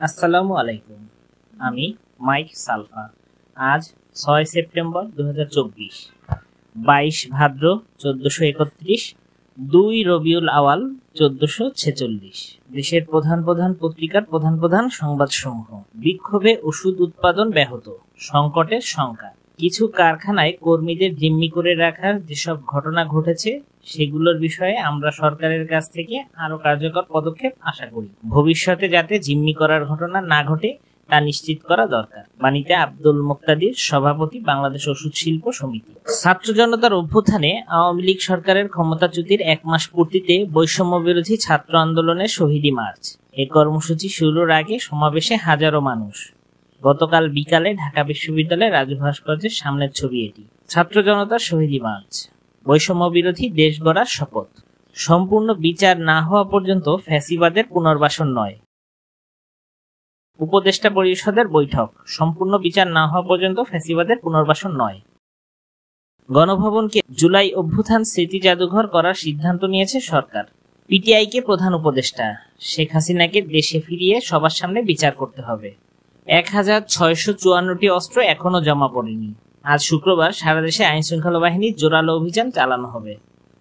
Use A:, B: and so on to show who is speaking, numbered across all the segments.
A: আসসালামু আলাইকুম। আমি মাইক সালফা। আজ 6 সেপ্টেম্বর 2024, 22 ভাদ্র 1431, 2 রবিউল আওয়াল 1446। দেশের প্রধান প্রধান পত্রিকার প্রধান প্রধান সংবাদসমূহ। বিক্ষোভে ওষুধ উৎপাদন ব্যাহত, সংকটের শঙ্কা। কিছু কারখানায় কর্মীদের জিম্মি করে রাখার যেসব ঘটনা ঘটেছে সেগুলোর বিষয়ে আমরা সরকারের কাছ থেকে আরো কার্যকর পদক্ষেপ আশা করি। ভবিষ্যতে যাতে জিম্মি করার ঘটনা না ঘটে তা নিশ্চিত করা দরকার। বাণীতে আব্দুল মুক্তাদির, সভাপতি, বাংলাদেশ ওষুধ শিল্প সমিতি। ছাত্র জনতার অভ্যুত্থানে আওয়ামী লীগ সরকারের ক্ষমতাচ্যুতির 1 মাস পূর্তিতে বৈষম্য বিরোধী ছাত্র আন্দোলনের শহীদি মার্চ। এই কর্মসূচি শুরুর আগে সমাবেশে হাজারো মানুষ। গতকাল বিকালে ঢাকা বিশ্ববিদ্যালয়ের রাজু ভাস্কর্যের সামনের ছবি এটি। ছাত্র জনতার শহীদি মার্চ। বৈষম্য বিরোধী দেশ গড়ার শপথ। সম্পূর্ণ বিচার না হওয়া পর্যন্ত ফ্যাসিবাদের পুনর্বাসন নয়। উপদেষ্টা পরিষদের বৈঠক। সম্পূর্ণ বিচার না হওয়া পর্যন্ত ফ্যাসিবাদের পুনর্বাসন নয়। গণভবনকে জুলাই অভ্যুত্থান স্মৃতি জাদুঘর করার সিদ্ধান্ত নিয়েছে সরকার। পিটিআইকে প্রধান উপদেষ্টা। শেখ হাসিনাকে দেশে ফিরিয়ে সবার সামনে বিচার করতে হবে। 1654টি অস্ত্র এখনো জমা পড়েনি। আজ শুক্রবার সারা দেশে আইন শৃঙ্খলা বাহিনীর জোরালো অভিযান চালানো হবে।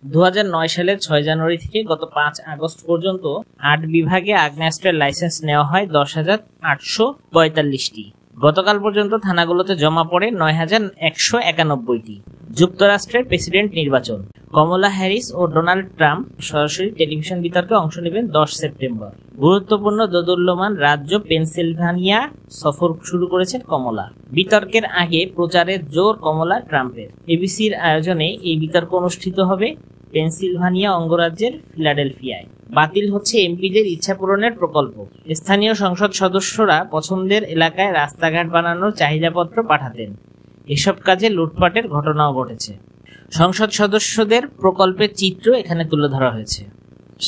A: 2009 সালের 6 জানুয়ারি থেকে গত 5 আগস্ট পর্যন্ত 8 বিভাগে আগ্নেয়াস্ত্রের লাইসেন্স নেওয়া হয় 10,845টি। গতকাল পর্যন্ত থানাগুলোতে জমা পড়ে 9,191টি। যুক্তরাষ্ট্রের প্রেসিডেন্ট নির্বাচন। কমলা হ্যারিস ও ডোনাল্ড ট্রাম্প সরাসরি টেলিভিশন বিতর্কে অংশ নেবেন 10 সেপ্টেম্বর। গুরুত্বপূর্ণ দোদুল্যমান রাজ্য পেনসিলভানিয়া সফর শুরু করেছেন কমলা। বিতর্কের আগে প্রচারের জোর কমলা ট্রাম্পের। এবিসির আয়োজনে এই বিতর্ক অনুষ্ঠিত হবে পেনসিলভানিয়া অঙ্গরাজ্যের ফিলাডেলফিয়ায়। বাতিল হচ্ছে এমপিদের ইচ্ছা পূরণের প্রকল্প। স্থানীয় সংসদ সদস্যরা পছন্দের এলাকায় রাস্তাঘাট বানানোর চাহিদাপত্র পাঠাতেন। এসব কাজে লুটপাটের ঘটনাও ঘটেছে। সংসদ সদস্যদের প্রকল্পের চিত্র এখানে তুলে ধরা হয়েছে।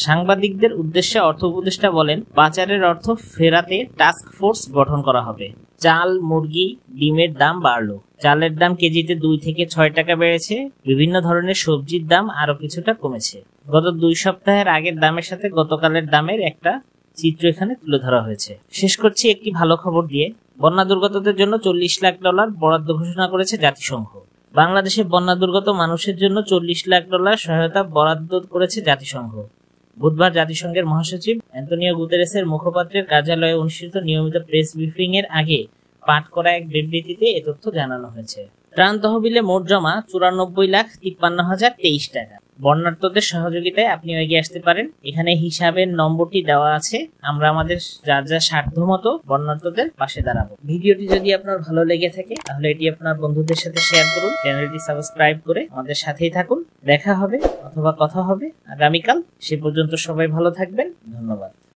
A: সাংবাদিকদের উদ্দেশ্যে অর্থ উপদেষ্টা বলেন, পাচারের অর্থ ফেরাতে টাস্ক ফোর্স গঠন করা হবে। চাল, মুরগি, ডিমের দাম বাড়লো। চালের দাম কেজিতে 2 থেকে 6 টাকা বেড়েছে। বিভিন্ন ধরনের সবজির দাম আরো কিছুটা কমেছে। গত 2 সপ্তাহের আগের দামের সাথে গতকালের দামের একটা চিত্র এখানে তুলে ধরা হয়েছে। শেষ করছি একটি ভালো খবর দিয়ে। বন্যা দুর্গতদের জন্য $40 লাখ বরাদ্দ ঘোষণা করেছে জাতিসংঘ। বাংলাদেশে বন্যা দুর্গত মানুষের জন্য $40 লাখ সহায়তা বরাদ্দ করেছে জাতিসংঘ। বুধবার জাতিসংঘের মহাসচিব অ্যান্টোনিও গুতেরেসের মুখপাত্রের কার্যালয়ে অনুষ্ঠিত নিয়মিত প্রেস ব্রিফিং এর আগে পাঠ করা এক বিবৃতিতে এ তথ্য জানানো হয়েছে। ত্রাণ তহবিলে মোট জমা 94,53,023 টাকা। বন্যার্তদের সহযোগিতায় আপনিও এগিয়ে আসতে পারেন। এখানে হিসাবের নম্বরটি দেওয়া আছে। আমরা আমাদের যার যা সাধ্য মতো বন্যার্তদের পাশে দাঁড়াবো। ভিডিওটি যদি আপনার ভালো লেগে থাকে তাহলে এটি আপনার বন্ধুদের সাথে শেয়ার করুন। চ্যানেলটি সাবস্ক্রাইব করে আমাদের সাথেই থাকুন। দেখা হবে অথবা কথা হবে আগামীকাল। সে পর্যন্ত সবাই ভালো থাকবেন। ধন্যবাদ।